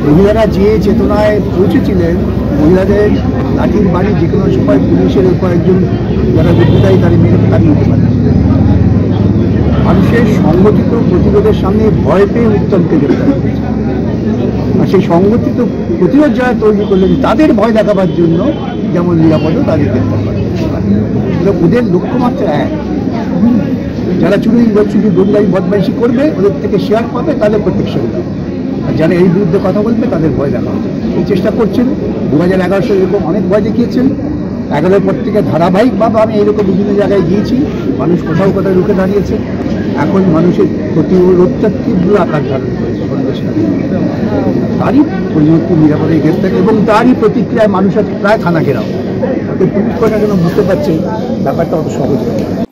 মহিলারা যে চেতনায় পৌঁছেছিলেন, মহিলাদের লাঠির বাড়ি যে কোনো সময় পুলিশের উপর একজন যারা বুদ্ধিদায়ী তাদের মেরে তাড়িয়ে দিতে পারে। মানুষের সংগঠিত প্রতিরোধের সামনে ভয় পেয়ে উত্তমকে গ্রেপ্তার করেছে। আর সেই সংগঠিত প্রতিরোধ যারা তৈরি করলেন তাদের ভয় দেখাবার জন্য যেমন নিরাপদও তাদের গ্রেপ্তার করা। ওদের লক্ষ্যমাত্রা এক, যারা চুরি গুন্ডামি বদমাইশি করবে ওদের থেকে শেয়ার পাবে, তাদের প্রোটেকশন দেবে। আর যারা এই বিরুদ্ধে কথা বলবে তাদের ভয় দেখা এই চেষ্টা করছেন। 2011 সালে এরকম অনেক ভয় দেখিয়েছেন। 11-এর পর থেকে ধারাবাহিকভাবে আমি এইরকম বিভিন্ন জায়গায় গিয়েছি, মানুষ কোথাও কোথাও রুখে দাঁড়িয়েছে। এখন মানুষের প্রতিরোধটা তীব্র আকার ধারণ করেছে। তারই পরিবর্তন নিরাপদে গ্রেপ্তার এবং তারই প্রতিক্রিয়ায় মানুষের প্রায় থানা ঘেরাও। পুলিশ প্রশাসন বুঝতে পারছে ব্যাপারটা অত সহজ নয়।